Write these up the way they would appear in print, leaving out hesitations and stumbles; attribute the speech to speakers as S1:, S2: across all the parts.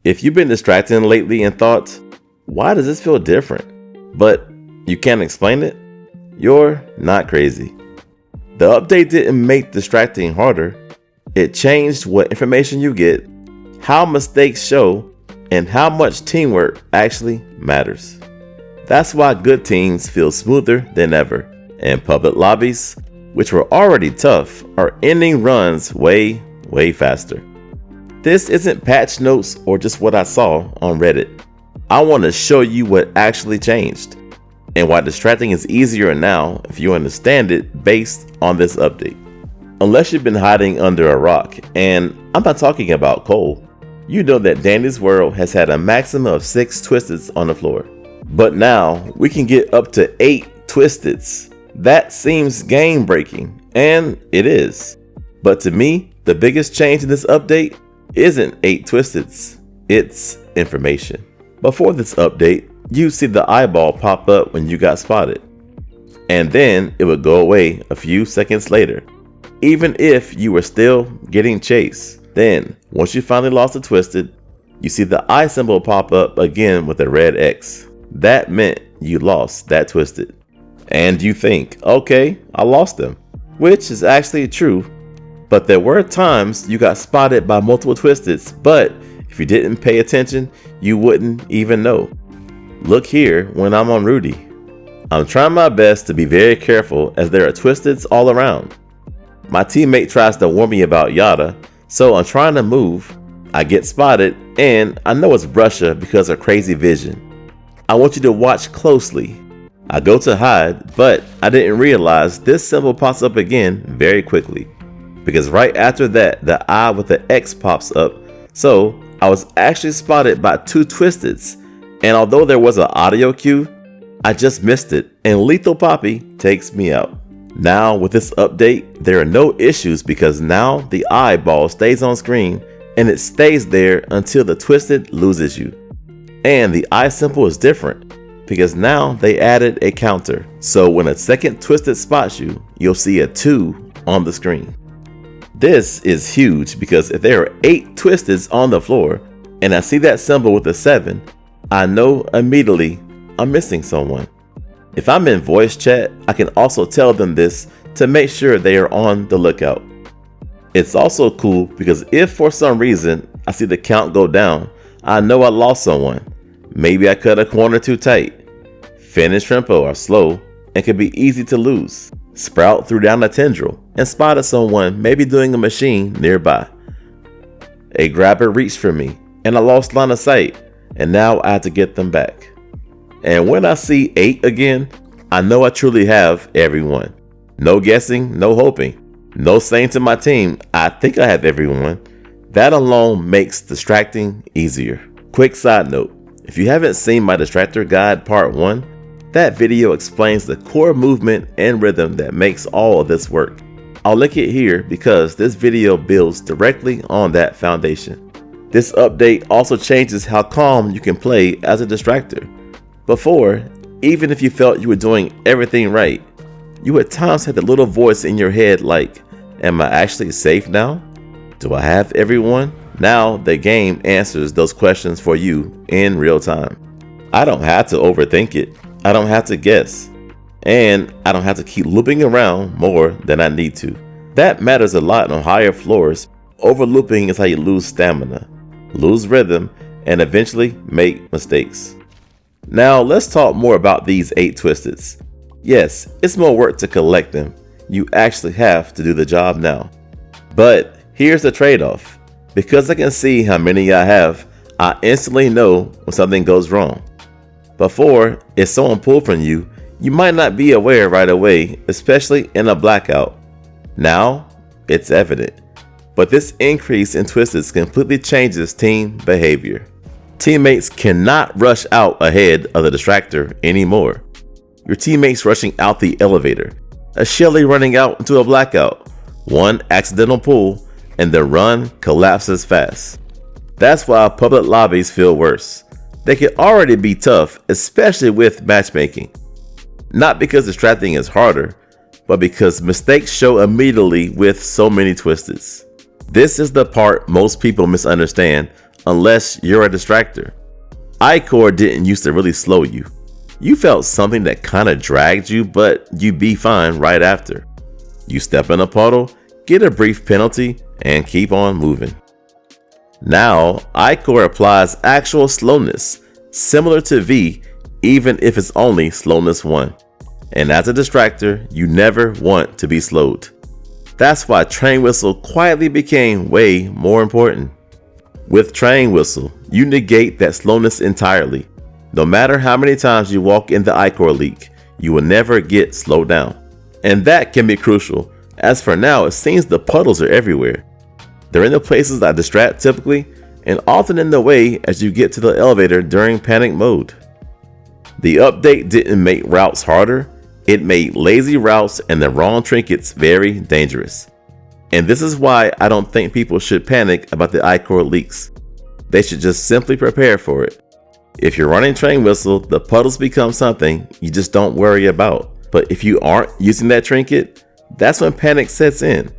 S1: If you've been distracting lately and thought, why does this feel different? But you can't explain it? You're not crazy. The update didn't make distracting harder. It changed what information you get, how mistakes show, and how much teamwork actually matters. That's why good teams feel smoother than ever, and public lobbies, which were already tough, are ending runs way faster. This isn't patch notes or just what I saw on Reddit. I want to show you what actually changed, and why distracting is easier now if you understand it based on this update. Unless you've been hiding under a rock, and I'm not talking about Cole, you know that Danny's World has had a maximum of 6 twisteds on the floor. But now we can get up to 8 twisteds. That seems game breaking, and it is. But to me, the biggest change in this update isn't 8 twisteds, it's information. Before this update, you see the eyeball pop up when you got spotted, and then it would go away a few seconds later, even if you were still getting chased. Then, once you finally lost a twisted, you see the eye symbol pop up again with a red X. That meant you lost that twisted. And you think, okay, I lost them, which is actually true. But there were times you got spotted by multiple twisteds, but if you didn't pay attention, you wouldn't even know. Look here when I'm on Rudy. I'm trying my best to be very careful as there are twisteds all around. My teammate tries to warn me about Yada, so I'm trying to move. I get spotted, and I know it's Brusha because of crazy vision. I want you to watch closely. I go to hide, but I didn't realize this symbol pops up again very quickly, because right after that, the eye with the X pops up. So I was actually spotted by 2 twisteds, and although there was an audio cue, I just missed it, and Lethal Poppy takes me out. Now with this update, there are no issues because now the eyeball stays on screen and it stays there until the twisted loses you. And the eye symbol is different because now they added a counter. So when a second twisted spots you, you'll see a 2 on the screen. This is huge because if there are 8 twisteds on the floor and I see that symbol with a 7, I know immediately I'm missing someone. If I'm in voice chat, I can also tell them this to make sure they are on the lookout. It's also cool because if for some reason I see the count go down, I know I lost someone. Maybe I cut a corner too tight. Finn and Shrimpo are slow and can be easy to lose. Sprout threw down a tendril and spotted someone maybe doing a machine nearby. A grabber reached for me and I lost line of sight, and now I have to get them back. And when I see 8 again, I know I truly have everyone. No guessing, no hoping, no saying to my team, I think I have everyone. That alone makes distracting easier. Quick side note, if you haven't seen my Distractor Guide Part 1, that video explains the core movement and rhythm that makes all of this work. I'll link it here because this video builds directly on that foundation. This update also changes how calm you can play as a distractor. Before, even if you felt you were doing everything right, you at times had the little voice in your head like, am I actually safe now? Do I have everyone? Now the game answers those questions for you in real time. I don't have to overthink it. I don't have to guess. And I don't have to keep looping around more than I need to. That matters a lot on higher floors. Overlooping is how you lose stamina, lose rhythm, and eventually make mistakes. Now let's talk more about these 8 twisteds. Yes, it's more work to collect them. You actually have to do the job now. But here's the trade-off. Because I can see how many I have, I instantly know when something goes wrong. Before, if someone pulled from you, you might not be aware right away, especially in a blackout. Now, it's evident. But this increase in twisteds completely changes team behavior. Teammates cannot rush out ahead of the distractor anymore. Your teammates rushing out the elevator, a Shelly running out into a blackout, one accidental pull, and the run collapses fast. That's why public lobbies feel worse. They can already be tough, especially with matchmaking. Not because distracting is harder, but because mistakes show immediately with so many twisteds. This is the part most people misunderstand unless you're a distractor. Ichor didn't used to really slow you. You felt something that kinda dragged you, but you'd be fine right after. You step in a puddle, get a brief penalty, and keep on moving. Now, Ichor applies actual slowness, similar to V, even if it's only slowness 1. And as a distractor, you never want to be slowed. That's why Train Whistle quietly became way more important. With Train Whistle, you negate that slowness entirely. No matter how many times you walk in the Ichor leak, you will never get slowed down. And that can be crucial, as for now it seems the puddles are everywhere. They're in the places that distract typically, and often in the way as you get to the elevator during panic mode. The update didn't make routes harder, it made lazy routes and the wrong trinkets very dangerous. And this is why I don't think people should panic about the Ichor leaks. They should just simply prepare for it. If you're running Train Whistle, the puddles become something you just don't worry about. But if you aren't using that trinket, that's when panic sets in,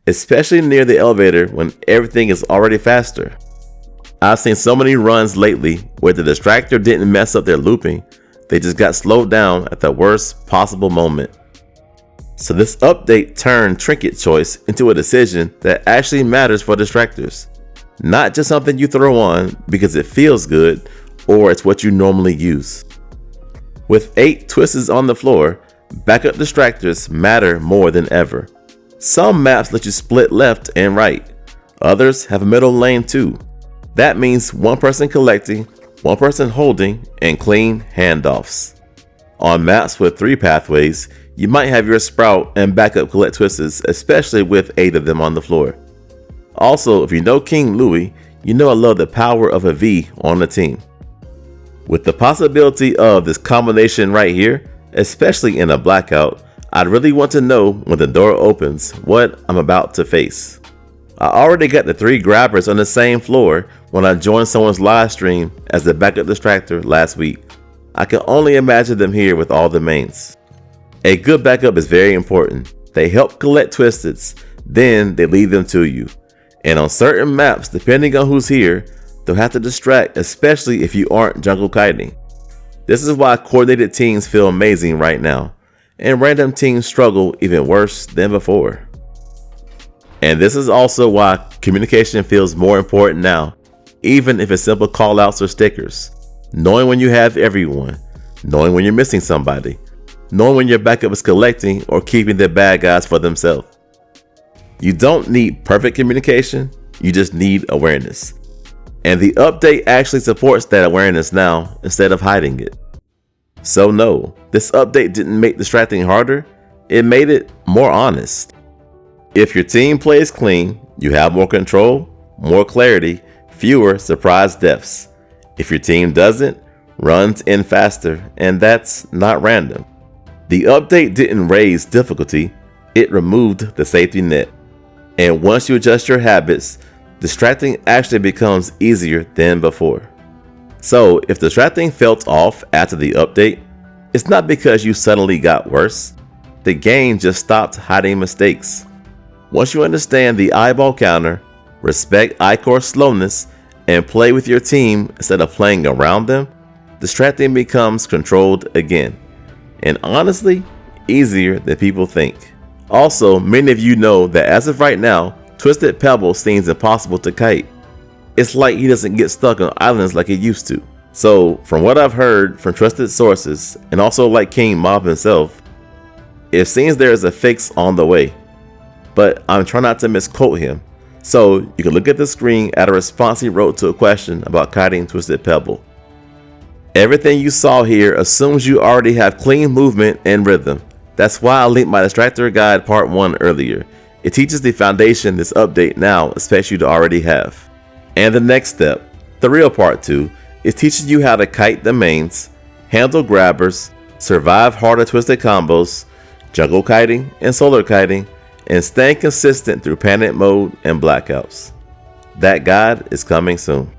S1: especially near the elevator when everything is already faster. I've seen so many runs lately where the distractor didn't mess up their looping, they just got slowed down at the worst possible moment. So this update turned trinket choice into a decision that actually matters for distractors. Not just something you throw on because it feels good or it's what you normally use. With 8 twists on the floor, backup distractors matter more than ever. Some maps let you split left and right. Others have a middle lane too. That means one person collecting, one person holding, and clean handoffs. On maps with 3 pathways, you might have your sprout and backup collect twists, especially with 8 of them on the floor. Also, if you know King Louis, you know I love the power of a V on the team. With the possibility of this combination right here, especially in a blackout, I'd really want to know when the door opens what I'm about to face. I already got the 3 grabbers on the same floor when I joined someone's live stream as the backup distractor last week. I can only imagine them here with all the mains. A good backup is very important. They help collect twisteds, then they lead them to you. And on certain maps, depending on who's here, they'll have to distract, especially if you aren't jungle kiting. This is why coordinated teams feel amazing right now, and random teams struggle even worse than before. And this is also why communication feels more important now, even if it's simple callouts or stickers. Knowing when you have everyone, knowing when you're missing somebody, knowing when your backup is collecting or keeping the bad guys for themselves. You don't need perfect communication, you just need awareness. And the update actually supports that awareness now instead of hiding it. So no, this update didn't make distracting harder, it made it more honest. If your team plays clean, you have more control, more clarity, fewer surprise deaths. If your team doesn't, runs in faster, and that's not random. The update didn't raise difficulty, it removed the safety net. And once you adjust your habits, distracting actually becomes easier than before. So if distracting felt off after the update, it's not because you suddenly got worse. The game just stopped hiding mistakes. Once you understand the eyeball counter, respect Ichor slowness, and play with your team instead of playing around them, distracting becomes controlled again. And honestly, easier than people think. Also, many of you know that as of right now, Twisted Pebble seems impossible to kite. It's like he doesn't get stuck on islands like he used to. So, from what I've heard from trusted sources, and also like King Mob himself, it seems there is a fix on the way. But I'm trying not to misquote him. So, you can look at the screen at a response he wrote to a question about kiting Twisted Pebble. Everything you saw here assumes you already have clean movement and rhythm. That's why I linked my Distractor Guide Part 1 earlier. It teaches the foundation this update now expects you to already have. And the next step, the real Part 2, is teaching you how to kite the mains, handle grabbers, survive harder twisted combos, jungle kiting and solar kiting, and staying consistent through panic mode and blackouts. That guide is coming soon.